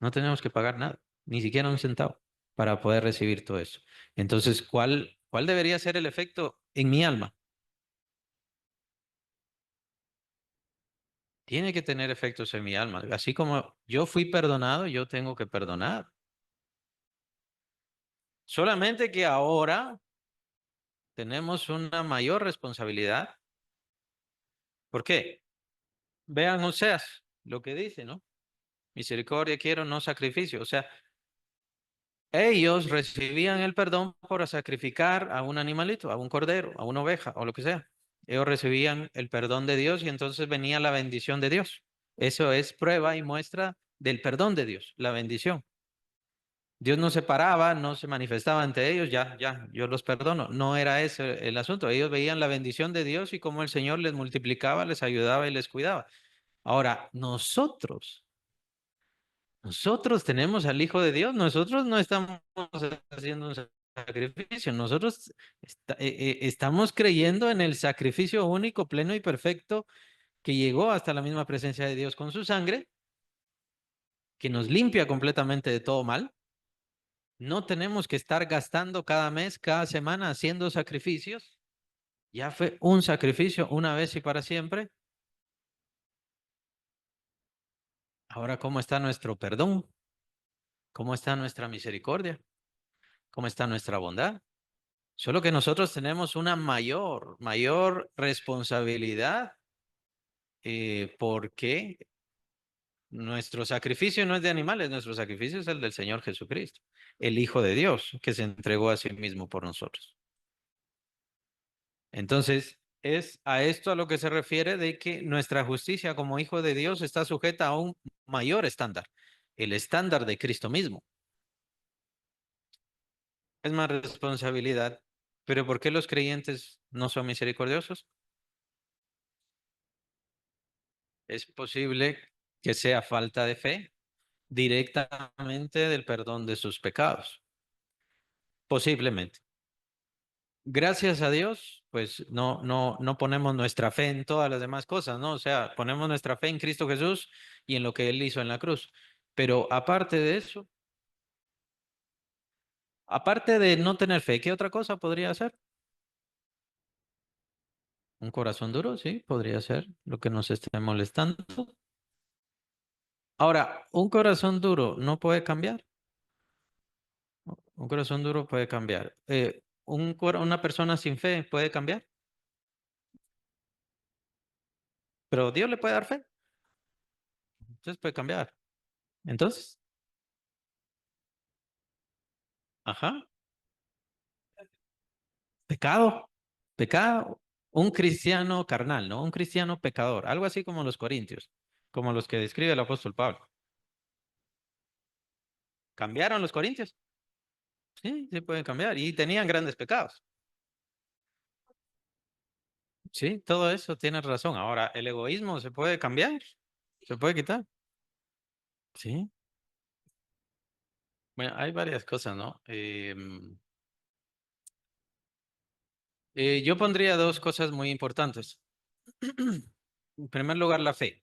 No tenemos que pagar nada, ni siquiera un centavo, para poder recibir todo eso. Entonces, ¿cuál debería ser el efecto en mi alma? Tiene que tener efectos en mi alma. Así como yo fui perdonado, yo tengo que perdonar. Solamente que ahora tenemos una mayor responsabilidad. ¿Por qué? Vean Oseas, lo que dice, ¿no? Misericordia quiero, no sacrificio. O sea, ellos recibían el perdón por sacrificar a un animalito, a un cordero, a una oveja o lo que sea. Ellos recibían el perdón de Dios y entonces venía la bendición de Dios. Eso es prueba y muestra del perdón de Dios, la bendición. Dios no se paraba, no se manifestaba ante ellos, ya, ya, yo los perdono. No era ese el asunto. Ellos veían la bendición de Dios y cómo el Señor les multiplicaba, les ayudaba y les cuidaba. Ahora, nosotros tenemos al Hijo de Dios, nosotros no estamos haciendo un sacrificio, nosotros estamos creyendo en el sacrificio único, pleno y perfecto que llegó hasta la misma presencia de Dios con su sangre, que nos limpia completamente de todo mal. No tenemos que estar gastando cada mes, cada semana haciendo sacrificios. Ya fue un sacrificio una vez y para siempre. Ahora, ¿cómo está nuestro perdón? ¿Cómo está nuestra misericordia? ¿Cómo está nuestra bondad? Solo que nosotros tenemos una mayor responsabilidad porque nuestro sacrificio no es de animales, nuestro sacrificio es el del Señor Jesucristo, el Hijo de Dios, que se entregó a sí mismo por nosotros. Entonces, es a esto a lo que se refiere de que nuestra justicia como Hijo de Dios está sujeta a un mayor estándar, el estándar de Cristo mismo. Es más responsabilidad, pero ¿por qué los creyentes no son misericordiosos? Es posible que sea falta de fe directamente del perdón de sus pecados. Posiblemente. Gracias a Dios, pues no ponemos nuestra fe en todas las demás cosas, ¿no? O sea, ponemos nuestra fe en Cristo Jesús y en lo que Él hizo en la cruz. Pero aparte de eso, aparte de no tener fe, ¿qué otra cosa podría ser? Un corazón duro, sí, podría ser lo que nos esté molestando. Ahora, un corazón duro no puede cambiar. Un corazón duro puede cambiar. Una persona sin fe puede cambiar, pero Dios le puede dar fe, entonces puede cambiar. Entonces, ajá, pecado, pecado. Un cristiano carnal, ¿no? Un cristiano pecador, algo así como los corintios, como los que describe el apóstol Pablo. ¿Cambiaron los corintios? Sí, sí puede cambiar. Y tenían grandes pecados. Sí, todo eso tienes razón. Ahora, el egoísmo se puede cambiar, se puede quitar. Sí. Bueno, hay varias cosas, ¿no? Yo pondría dos cosas muy importantes. En primer lugar, la fe,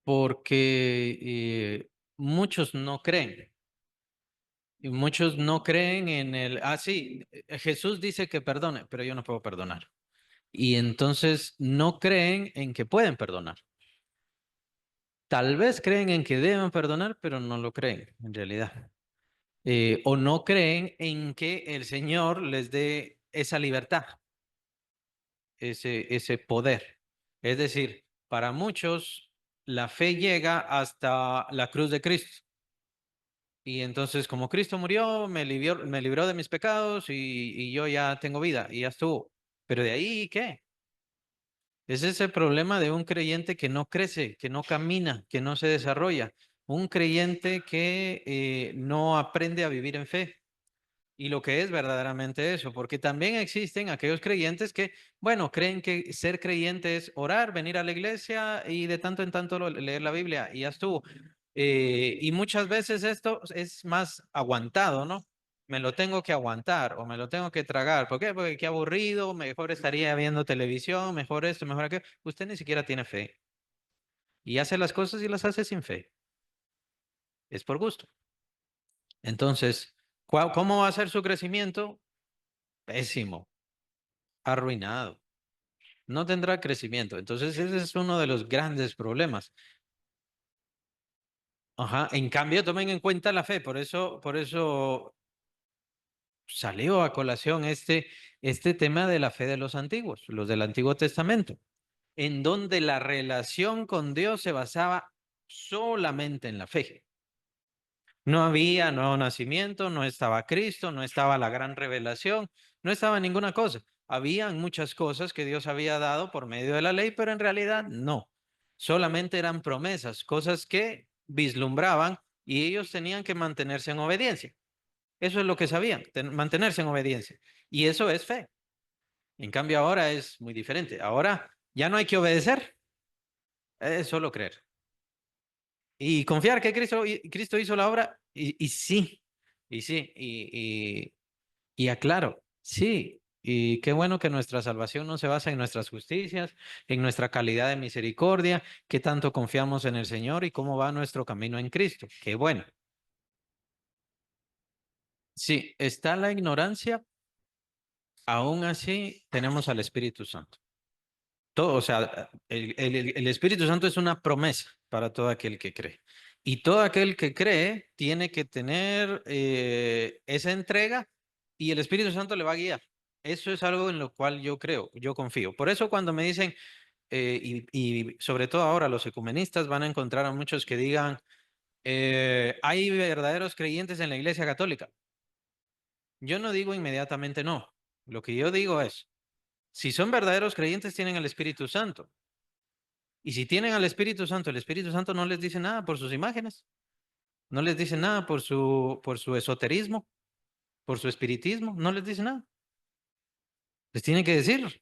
porque muchos no creen. Y muchos no creen en el, sí, Jesús dice que perdone, pero yo no puedo perdonar. Y entonces no creen en que pueden perdonar. Tal vez creen en que deben perdonar, pero no lo creen en realidad. O no creen en que el Señor les dé esa libertad, ese poder. Es decir, para muchos la fe llega hasta la cruz de Cristo. Y entonces, como Cristo murió, me libró de mis pecados y yo ya tengo vida y ya estuvo. Pero de ahí, ¿qué? Ese es el problema de un creyente que no crece, que no camina, que no se desarrolla. Un creyente que no aprende a vivir en fe. Y lo que es verdaderamente eso, porque también existen aquellos creyentes que, bueno, creen que ser creyente es orar, venir a la iglesia y de tanto en tanto leer la Biblia y ya estuvo. Y muchas veces esto es más aguantado, ¿no? Me lo tengo que aguantar o me lo tengo que tragar. ¿Por qué? Porque qué aburrido, mejor estaría viendo televisión, mejor esto, mejor aquello. Usted ni siquiera tiene fe y hace las cosas y las hace sin fe. Es por gusto. Entonces, ¿cómo va a ser su crecimiento? Pésimo, arruinado. No tendrá crecimiento. Entonces, ese es uno de los grandes problemas. Ajá. En cambio, tomen en cuenta la fe. Por eso salió a colación este tema de la fe de los antiguos, los del Antiguo Testamento, en donde la relación con Dios se basaba solamente en la fe. No había nuevo nacimiento, no estaba Cristo, no estaba la gran revelación, no estaba ninguna cosa. Habían muchas cosas que Dios había dado por medio de la ley, pero en realidad no. Solamente eran promesas, cosas que vislumbraban y ellos tenían que mantenerse en obediencia. Eso es lo que sabían, mantenerse en obediencia. Y eso es fe. En cambio ahora es muy diferente. Ahora ya no hay que obedecer, es solo creer. Y confiar que Cristo hizo la obra, y sí, y sí, y aclaro, sí, y qué bueno que nuestra salvación no se basa en nuestras justicias, en nuestra calidad de misericordia, que tanto confiamos en el Señor y cómo va nuestro camino en Cristo. Qué bueno. Sí, está la ignorancia, aún así tenemos al Espíritu Santo. Todo, o sea, el Espíritu Santo es una promesa para todo aquel que cree. Y todo aquel que cree tiene que tener esa entrega y el Espíritu Santo le va a guiar. Eso es algo en lo cual yo creo, yo confío. Por eso cuando me dicen, y sobre todo ahora los ecumenistas van a encontrar a muchos que digan, hay verdaderos creyentes en la Iglesia Católica. Yo no digo inmediatamente no. Lo que yo digo es, si son verdaderos creyentes, tienen el Espíritu Santo. Y si tienen al Espíritu Santo, el Espíritu Santo no les dice nada por sus imágenes, no les dice nada por su esoterismo, por su espiritismo, no les dice nada. Les tiene que decir.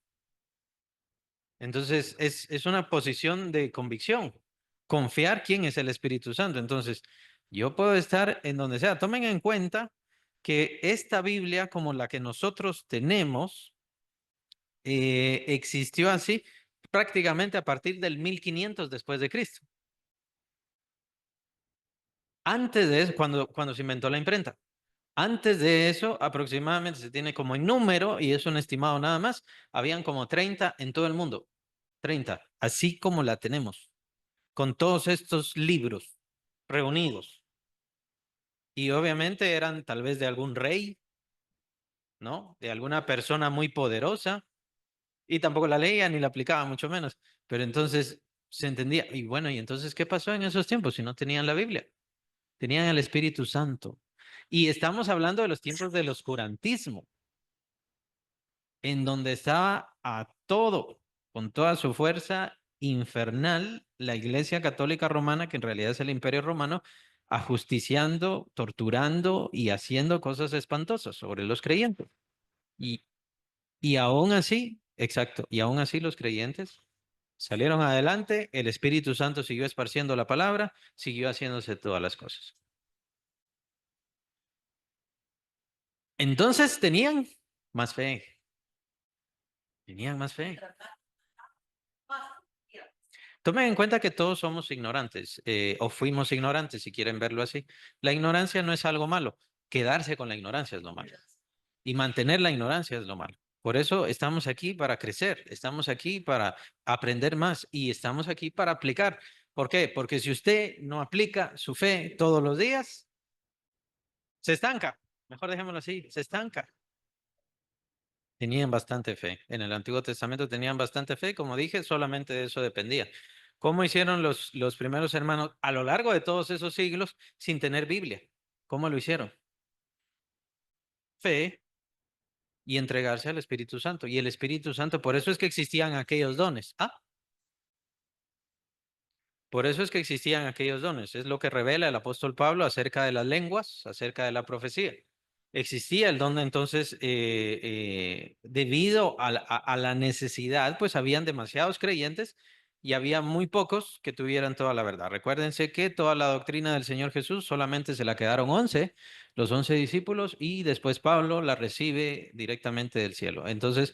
Entonces, es una posición de convicción, confiar quién es el Espíritu Santo. Entonces, yo puedo estar en donde sea. Tomen en cuenta que esta Biblia, como la que nosotros tenemos, existió así prácticamente a partir del 1500 después de Cristo. Antes de eso, cuando se inventó la imprenta. Antes de eso, aproximadamente se tiene como en número, y es un estimado nada más, habían como 30 en todo el mundo. 30, así como la tenemos, con todos estos libros reunidos. Y obviamente eran tal vez de algún rey, ¿no? De alguna persona muy poderosa, y tampoco la leía ni la aplicaba, mucho menos. Pero entonces se entendía. Y bueno, ¿y entonces qué pasó en esos tiempos si no tenían la Biblia? Tenían el Espíritu Santo. Y estamos hablando de los tiempos del oscurantismo, en donde estaba a todo, con toda su fuerza infernal, la Iglesia Católica Romana, que en realidad es el Imperio Romano, ajusticiando, torturando y haciendo cosas espantosas sobre los creyentes. Y, y aún así, exacto, y aún así los creyentes salieron adelante, el Espíritu Santo siguió esparciendo la palabra, siguió haciéndose todas las cosas. Entonces más fe, tenían más fe. Tomen en cuenta que todos somos ignorantes, o fuimos ignorantes, si quieren verlo así. La ignorancia no es algo malo, quedarse con la ignorancia es lo malo. Y mantener la ignorancia es lo malo. Por eso estamos aquí para crecer, estamos aquí para aprender más y estamos aquí para aplicar. ¿Por qué? Porque si usted no aplica su fe todos los días, se estanca. Mejor dejémoslo así, se estanca. Tenían bastante fe. En el Antiguo Testamento tenían bastante fe. Como dije, solamente de eso dependía. ¿Cómo hicieron los primeros hermanos a lo largo de todos esos siglos sin tener Biblia? ¿Cómo lo hicieron? Fe y entregarse al Espíritu Santo. Y el Espíritu Santo, por eso es que existían aquellos dones. Por eso es que existían aquellos dones. Es lo que revela el apóstol Pablo acerca de las lenguas, acerca de la profecía. Existía el don entonces debido a la necesidad, pues habían demasiados creyentes y había muy pocos que tuvieran toda la verdad. Recuérdense que toda la doctrina del Señor Jesús solamente se la quedaron 11, los 11 discípulos, y después Pablo la recibe directamente del cielo. Entonces,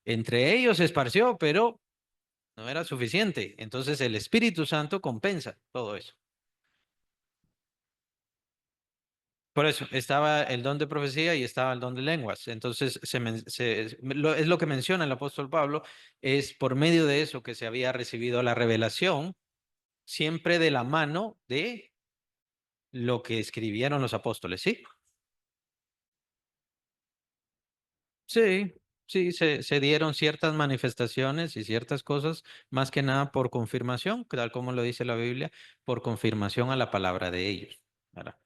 entre ellos se esparció, pero no era suficiente. Entonces el Espíritu Santo compensa todo eso. Por eso estaba el don de profecía y estaba el don de lenguas. Entonces es lo que menciona el apóstol Pablo, es por medio de eso que se había recibido la revelación, siempre de la mano de lo que escribieron los apóstoles, ¿sí? Sí, sí, se dieron ciertas manifestaciones y ciertas cosas, más que nada por confirmación, tal como lo dice la Biblia, por confirmación a la palabra de ellos, ¿verdad?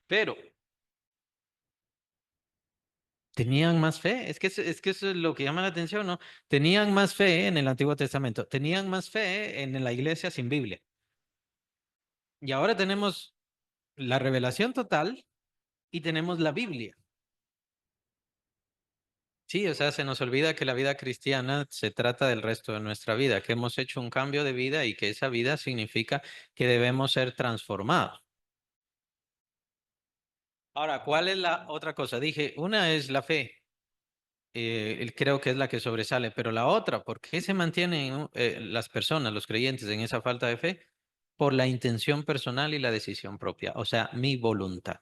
Pero tenían más fe, es que eso es lo que llama la atención, ¿no? Tenían más fe en el Antiguo Testamento, tenían más fe en la iglesia sin Biblia. Y ahora tenemos la revelación total y tenemos la Biblia. Sí, o sea, se nos olvida que la vida cristiana se trata del resto de nuestra vida, que hemos hecho un cambio de vida y que esa vida significa que debemos ser transformados. Ahora, ¿cuál es la otra cosa? Dije, una es la fe, creo que es la que sobresale, pero la otra, ¿por qué se mantienen las personas, los creyentes, en esa falta de fe? Por la intención personal y la decisión propia, o sea, mi voluntad.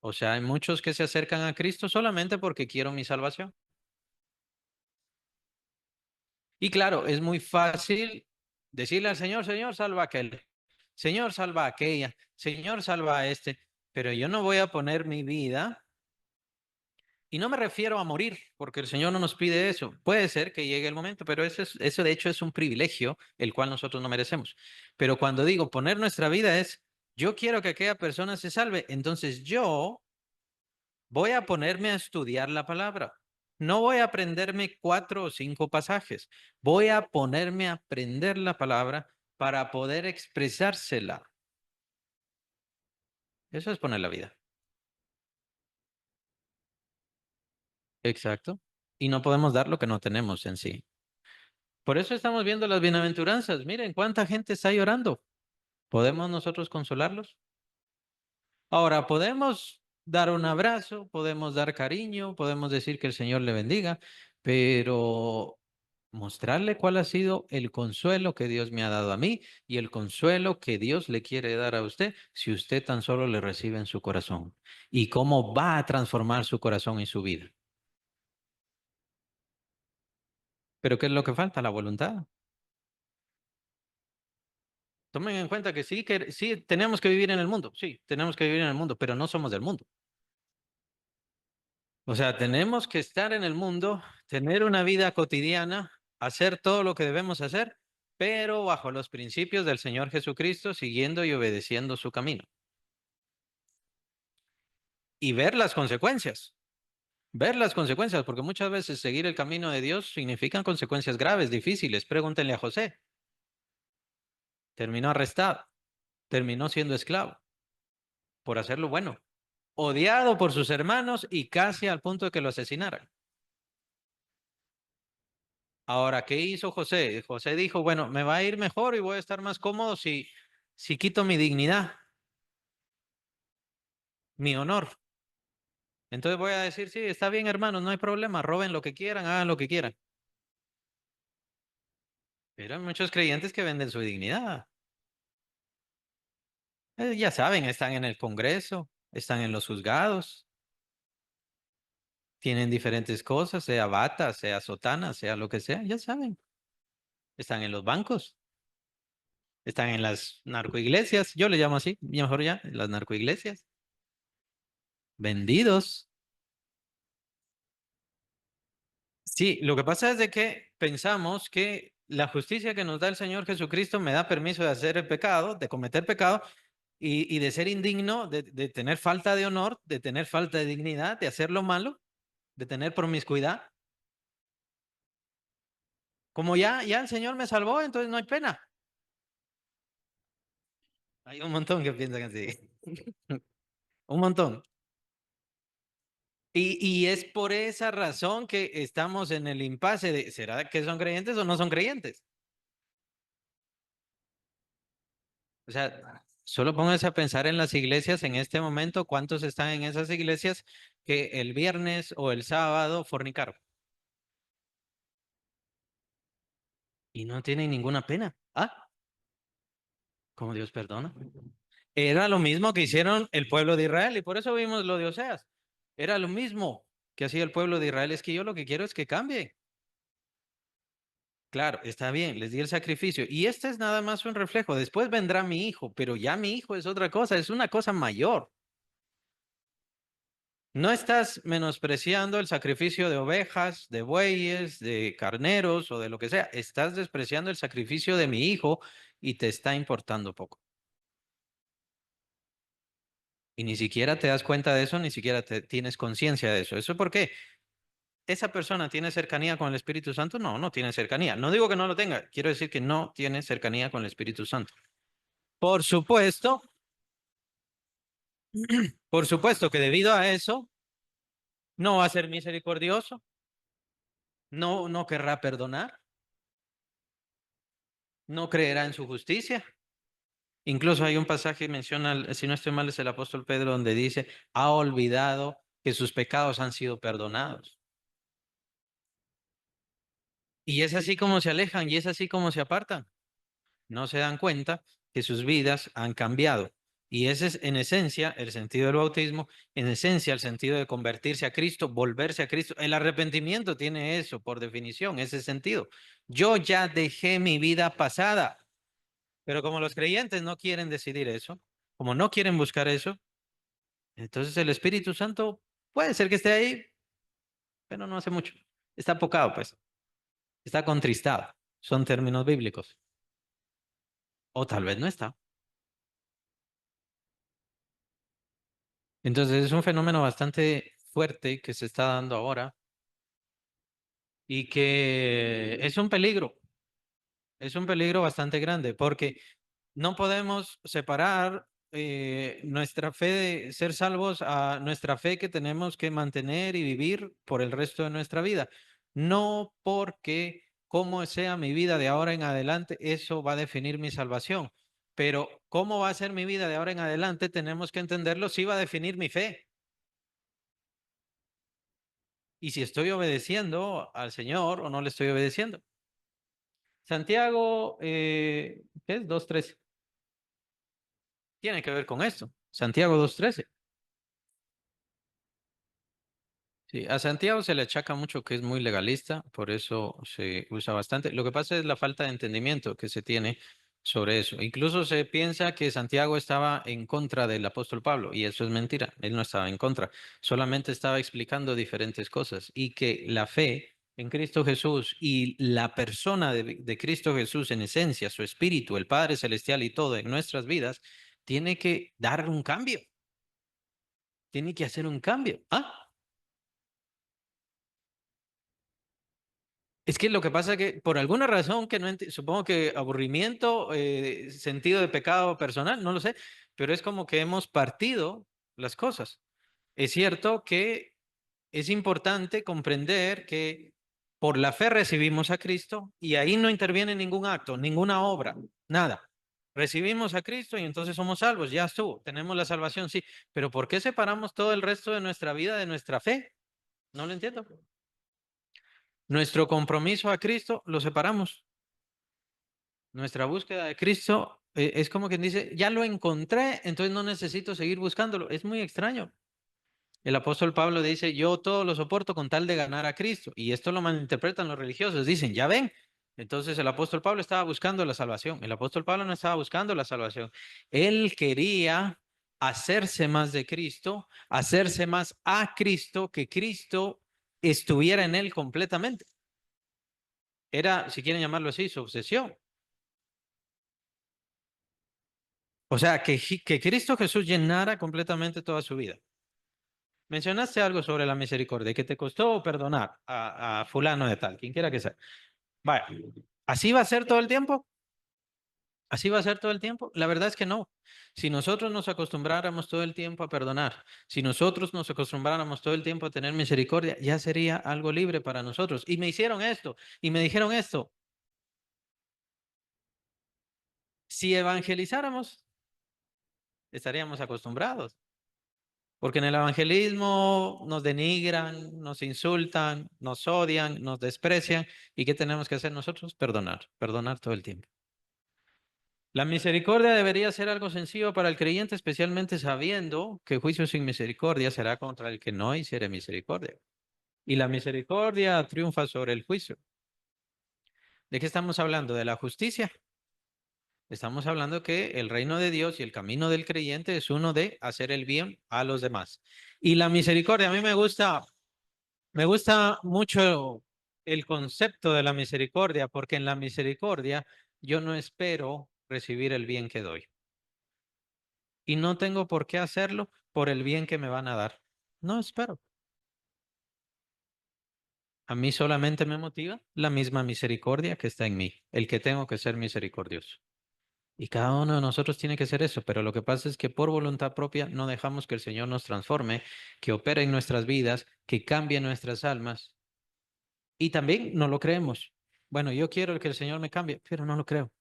O sea, hay muchos que se acercan a Cristo solamente porque quiero mi salvación. Y claro, es muy fácil decirle al Señor, Señor, salva a aquel, Señor, salva a aquella, Señor, salva a este, pero yo no voy a poner mi vida. Y no me refiero a morir, porque el Señor no nos pide eso. Puede ser que llegue el momento, pero eso de hecho es un privilegio el cual nosotros no merecemos. Pero cuando digo poner nuestra vida es, yo quiero que aquella persona se salve, entonces yo voy a ponerme a estudiar la palabra. No voy a aprenderme 4 o 5 pasajes. Voy a ponerme a aprender la palabra para poder expresársela. Eso es poner la vida. Exacto. Y no podemos dar lo que no tenemos en sí. Por eso estamos viendo las bienaventuranzas. Miren cuánta gente está llorando. ¿Podemos nosotros consolarlos? Ahora, podemos dar un abrazo, podemos dar cariño, podemos decir que el Señor le bendiga, pero mostrarle cuál ha sido el consuelo que Dios me ha dado a mí y el consuelo que Dios le quiere dar a usted si usted tan solo le recibe en su corazón y cómo va a transformar su corazón y su vida. Pero ¿qué es lo que falta? La voluntad. Tomen en cuenta que sí tenemos que vivir en el mundo, sí, tenemos que vivir en el mundo, pero no somos del mundo. O sea, tenemos que estar en el mundo, tener una vida cotidiana, hacer todo lo que debemos hacer, pero bajo los principios del Señor Jesucristo, siguiendo y obedeciendo su camino. Y ver las consecuencias, porque muchas veces seguir el camino de Dios significan consecuencias graves, difíciles. Pregúntenle a José, terminó arrestado, terminó siendo esclavo por hacer lo bueno, odiado por sus hermanos y casi al punto de que lo asesinaran. Ahora, ¿qué hizo José? José dijo, bueno, me va a ir mejor y voy a estar más cómodo si quito mi dignidad, mi honor. Entonces voy a decir, sí, está bien, hermanos, no hay problema, roben lo que quieran, hagan lo que quieran. Pero hay muchos creyentes que venden su dignidad. Ya saben, están en el Congreso, están en los juzgados, tienen diferentes cosas, sea bata, sea sotana, sea lo que sea, ya saben. Están en los bancos, están en las narcoiglesias, yo le llamo así, mejor ya, las narcoiglesias, vendidos. Sí, lo que pasa es de que pensamos que la justicia que nos da el Señor Jesucristo me da permiso de hacer el pecado, de cometer pecado y de ser indigno, de tener falta de honor, de tener falta de dignidad, de hacer lo malo, de tener promiscuidad. Como ya el Señor me salvó, entonces no hay pena. Hay un montón que piensan así. Un montón. Y es por esa razón que estamos en el impasse de, ¿será que son creyentes o no son creyentes? O sea, solo pónganse a pensar en las iglesias en este momento, cuántos están en esas iglesias que el viernes o el sábado fornicaron y no tienen ninguna pena. Ah, ¿cómo Dios perdona? Era lo mismo que hicieron el pueblo de Israel y por eso vimos lo de Oseas. Era lo mismo que hacía el pueblo de Israel. Es que yo lo que quiero es que cambie. Claro, está bien, les di el sacrificio. Y este es nada más un reflejo. Después vendrá mi hijo, pero ya mi hijo es otra cosa, es una cosa mayor. No estás menospreciando el sacrificio de ovejas, de bueyes, de carneros o de lo que sea. Estás despreciando el sacrificio de mi hijo y te está importando poco. Y ni siquiera te das cuenta de eso, ni siquiera tienes conciencia de eso. ¿Eso por qué? ¿Esa persona tiene cercanía con el Espíritu Santo? No, no tiene cercanía. No digo que no lo tenga, quiero decir que no tiene cercanía con el Espíritu Santo. Por supuesto, por supuesto que debido a eso no va a ser misericordioso, no querrá perdonar, no creerá en su justicia. Incluso hay un pasaje que menciona, si no estoy mal, es el apóstol Pedro, donde dice, ha olvidado que sus pecados han sido perdonados. Y es así como se alejan y es así como se apartan. No se dan cuenta que sus vidas han cambiado. Y ese es en esencia el sentido del bautismo, en esencia el sentido de convertirse a Cristo, volverse a Cristo. El arrepentimiento tiene eso, por definición, ese sentido. Yo ya dejé mi vida pasada, pero como los creyentes no quieren decidir eso, como no quieren buscar eso, entonces el Espíritu Santo puede ser que esté ahí, pero no hace mucho. Está apocado, pues. Está contristado. Son términos bíblicos. O tal vez no está. Entonces es un fenómeno bastante fuerte que se está dando ahora y que es un peligro bastante grande porque no podemos separar nuestra fe de ser salvos a nuestra fe que tenemos que mantener y vivir por el resto de nuestra vida. No porque cómo sea mi vida de ahora en adelante, eso va a definir mi salvación. Pero cómo va a ser mi vida de ahora en adelante, tenemos que entenderlo, si va a definir mi fe. Y si estoy obedeciendo al Señor o no le estoy obedeciendo. Santiago, ¿qué es? 2:13. Tiene que ver con esto. Santiago 2:13. Sí, a Santiago se le achaca mucho que es muy legalista, por eso se usa bastante. Lo que pasa es la falta de entendimiento que se tiene sobre eso. Incluso se piensa que Santiago estaba en contra del apóstol Pablo, y eso es mentira. Él no estaba en contra, solamente estaba explicando diferentes cosas y que la fe en Cristo Jesús y la persona de Cristo Jesús en esencia, su espíritu, el Padre Celestial y todo en nuestras vidas, tiene que dar un cambio, tiene que hacer un cambio. Ah, Es que lo que pasa es que por alguna razón que no supongo que aburrimiento, sentido de pecado personal, no lo sé, pero es como que hemos partido las cosas. Es cierto que es importante comprender que por la fe recibimos a Cristo y ahí no interviene ningún acto, ninguna obra, nada. Recibimos a Cristo y entonces somos salvos, ya estuvo, tenemos la salvación, sí, pero ¿por qué separamos todo el resto de nuestra vida de nuestra fe? No lo entiendo. Nuestro compromiso a Cristo lo separamos. Nuestra búsqueda de Cristo, es como quien dice, ya lo encontré, entonces no necesito seguir buscándolo. Es muy extraño. El apóstol Pablo dice, yo todo lo soporto con tal de ganar a Cristo. Y esto lo malinterpretan los religiosos. Dicen, ya ven. Entonces el apóstol Pablo estaba buscando la salvación. El apóstol Pablo no estaba buscando la salvación. Él quería hacerse más de Cristo, hacerse más a Cristo, que Cristo estuviera en él completamente. Era, si quieren llamarlo así, su obsesión. O sea, que Cristo Jesús llenara completamente toda su vida. Mencionaste algo sobre la misericordia, que te costó perdonar a fulano de tal, quien quiera que sea. Vaya, ¿así va a ser todo el tiempo? ¿Así va a ser todo el tiempo? La verdad es que no. Si nosotros nos acostumbráramos todo el tiempo a perdonar, si nosotros nos acostumbráramos todo el tiempo a tener misericordia, ya sería algo libre para nosotros. Y me hicieron esto, y me dijeron esto. Si evangelizáramos, estaríamos acostumbrados. Porque en el evangelismo nos denigran, nos insultan, nos odian, nos desprecian. ¿Y qué tenemos que hacer nosotros? Perdonar, perdonar todo el tiempo. La misericordia debería ser algo sencillo para el creyente, especialmente sabiendo que juicio sin misericordia será contra el que no hiciere misericordia. Y la misericordia triunfa sobre el juicio. ¿De qué estamos hablando? De la justicia. Estamos hablando que el reino de Dios y el camino del creyente es uno de hacer el bien a los demás. Y la misericordia, a mí me gusta mucho el concepto de la misericordia, porque en la misericordia yo no espero recibir el bien que doy. Y no tengo por qué hacerlo por el bien que me van a dar. No espero. A mí solamente me motiva la misma misericordia que está en mí, el que tengo que ser misericordioso. Y cada uno de nosotros tiene que ser eso, pero lo que pasa es que por voluntad propia no dejamos que el Señor nos transforme, que opere en nuestras vidas, que cambie nuestras almas. Y también no lo creemos. Bueno, yo quiero que el Señor me cambie, pero no lo creo.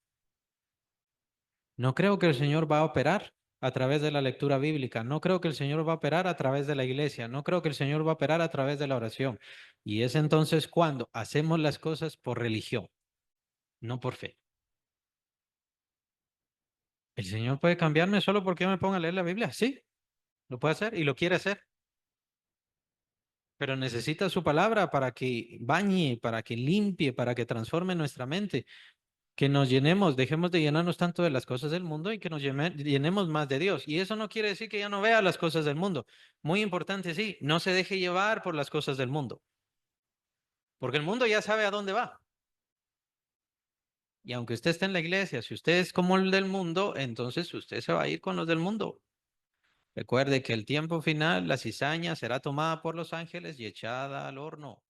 No creo que el Señor va a operar a través de la lectura bíblica. No creo que el Señor va a operar a través de la iglesia. No creo que el Señor va a operar a través de la oración. Y es entonces cuando hacemos las cosas por religión, no por fe. ¿El Señor puede cambiarme solo porque yo me ponga a leer la Biblia? Sí, lo puede hacer y lo quiere hacer. Pero necesita su palabra para que bañe, para que limpie, para que transforme nuestra mente. Que nos llenemos, dejemos de llenarnos tanto de las cosas del mundo y que nos llenemos más de Dios. Y eso no quiere decir que ya no vea las cosas del mundo. Muy importante, sí, no se deje llevar por las cosas del mundo, porque el mundo ya sabe a dónde va. Y aunque usted esté en la iglesia, si usted es como el del mundo, entonces usted se va a ir con los del mundo. Recuerde que el tiempo final, la cizaña será tomada por los ángeles y echada al horno.